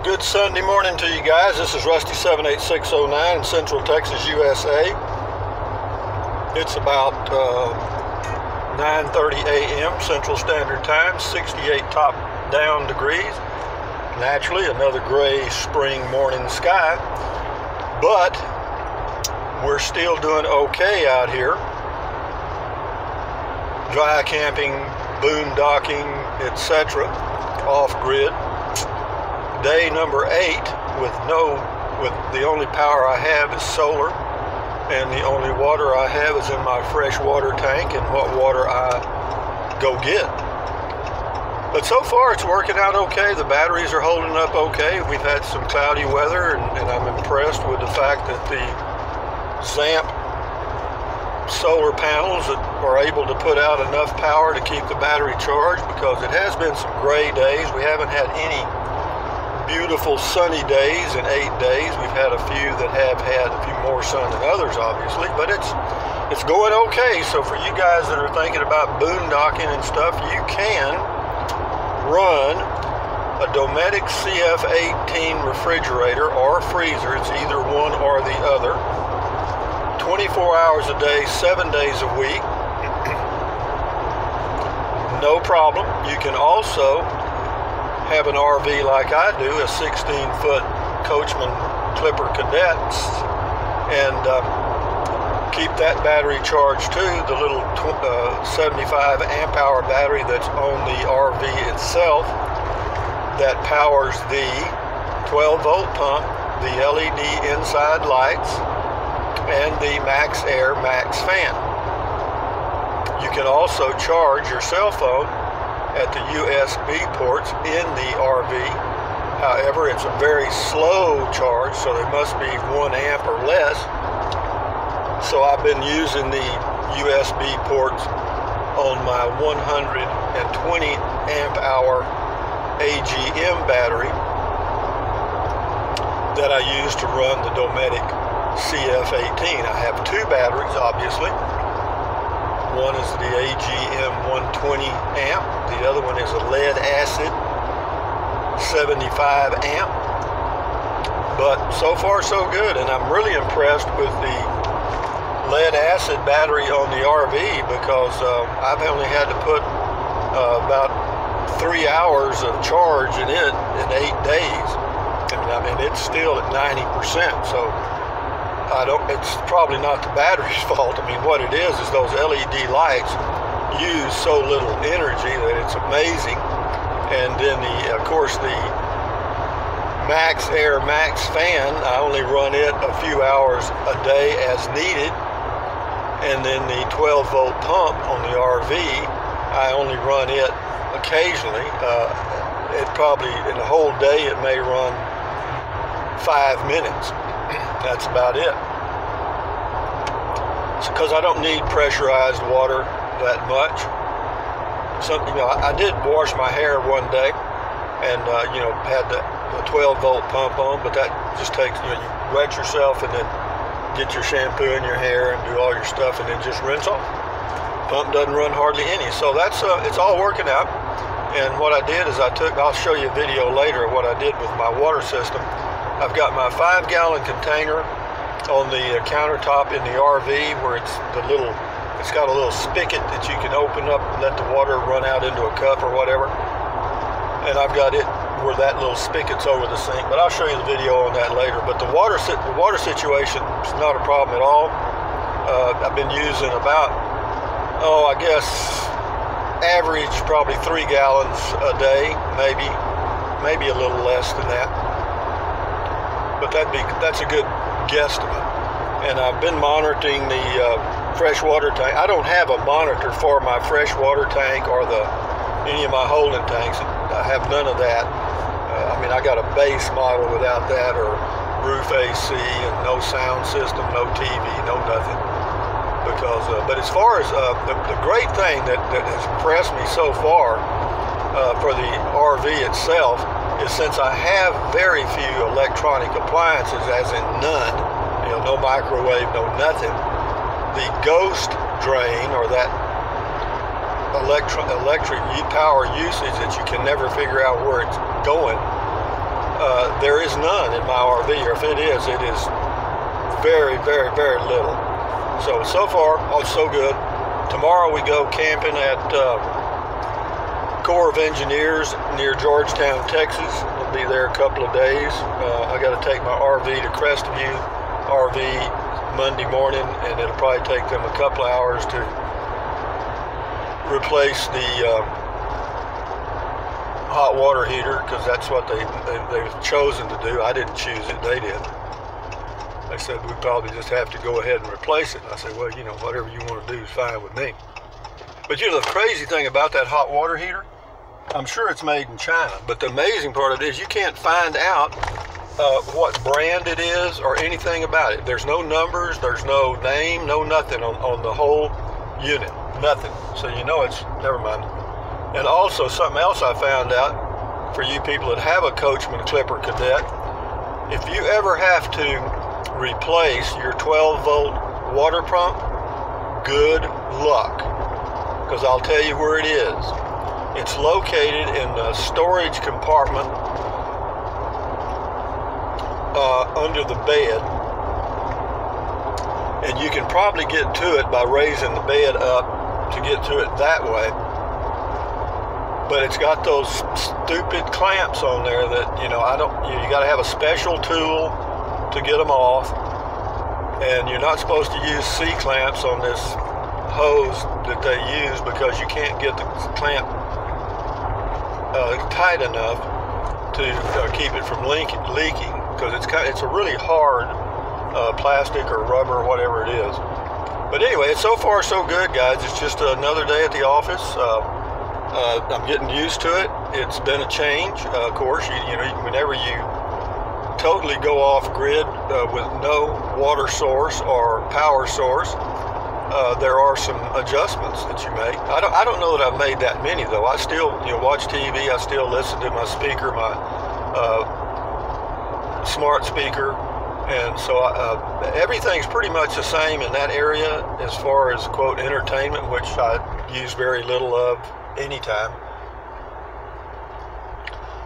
Good Sunday morning to you guys. This is Rusty 78609 in Central Texas, USA. It's about 9:30 a.m. Central Standard Time, 68 top down degrees. Naturally, another gray spring morning sky, but we're still doing okay out here. Dry camping, boondocking, etc. off-grid. Day number 8 with the only power I have is solar, and the only water I have is in my fresh water tank and what water I go get. But so far it's working out okay. The batteries are holding up okay. We've had some cloudy weather, and I'm impressed with the fact that the ZAMP solar panels that are able to put out enough power to keep the battery charged, because it has been some gray days. We haven't had any beautiful sunny days in 8 days. We've had a few that have had a few more sun than others, obviously, but it's going okay. So for you guys that are thinking about boondocking and stuff, you can run a Dometic CF18 refrigerator or freezer. It's either one or the other. 24 hours a day, 7 days a week. No problem. You can also have an RV like I do, a 16-foot Coachman Clipper Cadet, and keep that battery charged too. The little 75 amp hour battery that's on the RV itself that powers the 12 volt pump, the LED inside lights, and the Max Air Max fan. You can also charge your cell phone at the USB ports in the RV. However, it's a very slow charge, so they must be 1 amp or less. So I've been using the USB ports on my 120 amp hour AGM battery that I use to run the Dometic CF18. I have 2 batteries, obviously. One is the AGM 120 amp. The other one is a lead acid 75 amp. But so far so good, and I'm really impressed with the lead acid battery on the RV, because I've only had to put about 3 hours of charge in it in 8 days. And I mean, it's still at 90%, so it's probably not the battery's fault. I mean, what it is those LED lights use so little energy that it's amazing. And then of course, the Max Air Max fan, I only run it a few hours a day as needed. And then the 12 volt pump on the RV, I only run it occasionally. It probably, in a whole day, it may run 5 minutes. That's about it. Because I don't need pressurized water that much. I did wash my hair one day, and had the 12 volt pump on, but that just takes, you wet yourself and then get your shampoo in your hair and do all your stuff, and then just rinse off. Pump doesn't run hardly any, so that's it's all working out. And what I did is I'll show you a video later of what I did with my water system. I've got my 5-gallon container on the countertop in the RV, where it's got a little spigot that you can open up and let the water run out into a cup or whatever. And I've got it where that little spigot's over the sink, but I'll show you the video on that later. But the water situation is not a problem at all. I've been using about, I guess, average probably 3 gallons a day, maybe a little less than that. But that's a good guesstimate. And I've been monitoring the freshwater tank. I don't have a monitor for my freshwater tank or any of my holding tanks. I have none of that. I got a base model without that, or roof AC, and no sound system, no TV, no nothing. But as far as the great thing that has impressed me so far for the RV itself is, since I have very few electronic appliances, as in none, no microwave, no nothing, the ghost drain, or that electric power usage that you can never figure out where it's going, there is none in my RV, or if it is very, very, very little. So far, oh, so good. Tomorrow we go camping at Corps of Engineers near Georgetown, Texas. We'll be there a couple of days. I got to take my RV to Crestview RV Monday morning, and it'll probably take them a couple of hours to replace the hot water heater, because that's what they've chosen to do. I didn't choose it, they did. They said we probably just have to go ahead and replace it. I said, well, you know, whatever you want to do is fine with me. But you know, the crazy thing about that hot water heater, I'm sure it's made in China, but the amazing part of it is you can't find out what brand it is or anything about it. There's no numbers, there's no name, no nothing on the whole unit, nothing. So you know it's, never mind. And also something else I found out for you people that have a Coachman Clipper Cadet, if you ever have to replace your 12-volt water pump, good luck, because I'll tell you where it is. It's located in the storage compartment under the bed, and you can probably get to it by raising the bed up to get to it that way. But it's got those stupid clamps on there that, you know, you got to have a special tool to get them off, and you're not supposed to use C-clamps on this hose that they use, because you can't get the clamp tight enough to keep it from leaking, because it's a really hard plastic or rubber or whatever it is. But anyway, so far so good, guys. It's just another day at the office. I'm getting used to it. It's been a change. Of course, you know, whenever you totally go off grid with no water source or power source, there are some adjustments that you make. I don't know that I've made that many, though. I still, you know, watch TV. I still listen to my speaker, my smart speaker, and so everything's pretty much the same in that area as far as, quote, entertainment, which I use very little of anytime.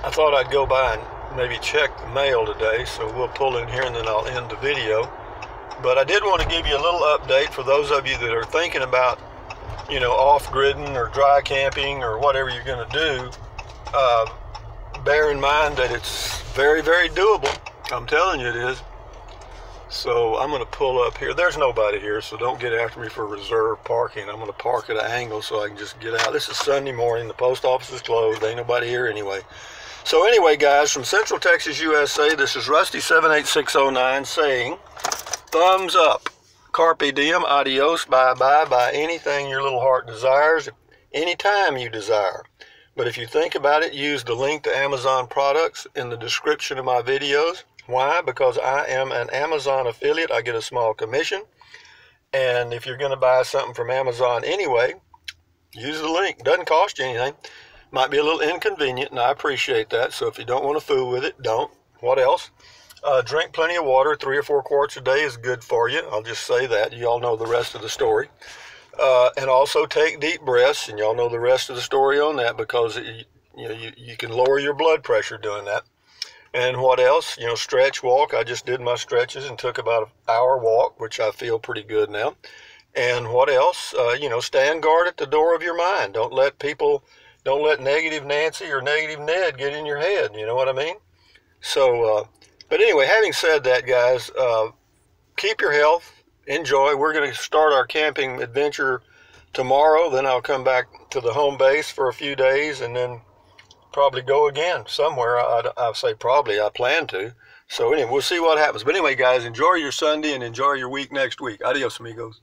I thought I'd go by and maybe check the mail today, so we'll pull in here and then I'll end the video. But I did want to give you a little update for those of you that are thinking about, you know, off-gridding or dry camping or whatever you're going to do. Bear in mind that it's very, very doable. I'm telling you it is. So I'm going to pull up here. There's nobody here, so don't get after me for reserve parking. I'm going to park at an angle so I can just get out. This is Sunday morning. The post office is closed. Ain't nobody here anyway. So anyway, guys, from Central Texas, USA, this is Rusty78609 saying, thumbs up. Carpe diem, adios, bye-bye, buy anything your little heart desires, anytime you desire. But if you think about it, use the link to Amazon products in the description of my videos. Why? Because I am an Amazon affiliate. I get a small commission. And if you're going to buy something from Amazon anyway, use the link. Doesn't cost you anything. Might be a little inconvenient, and I appreciate that. So if you don't want to fool with it, don't. What else? Drink plenty of water. 3 or 4 quarts a day is good for you. I'll just say that. You all know the rest of the story. And also take deep breaths, and y'all know the rest of the story on that, because you can lower your blood pressure doing that. And what else? You know, stretch, walk. I just did my stretches and took about an hour walk, which I feel pretty good now. And what else? You know, stand guard at the door of your mind. Don't let negative Nancy or negative Ned get in your head. You know what I mean? So, but anyway, having said that, guys, keep your health. Enjoy. We're going to start our camping adventure tomorrow. Then I'll come back to the home base for a few days and then probably go again somewhere. I say probably. I plan to. So anyway, we'll see what happens. But anyway, guys, enjoy your Sunday and enjoy your week next week. Adios, amigos.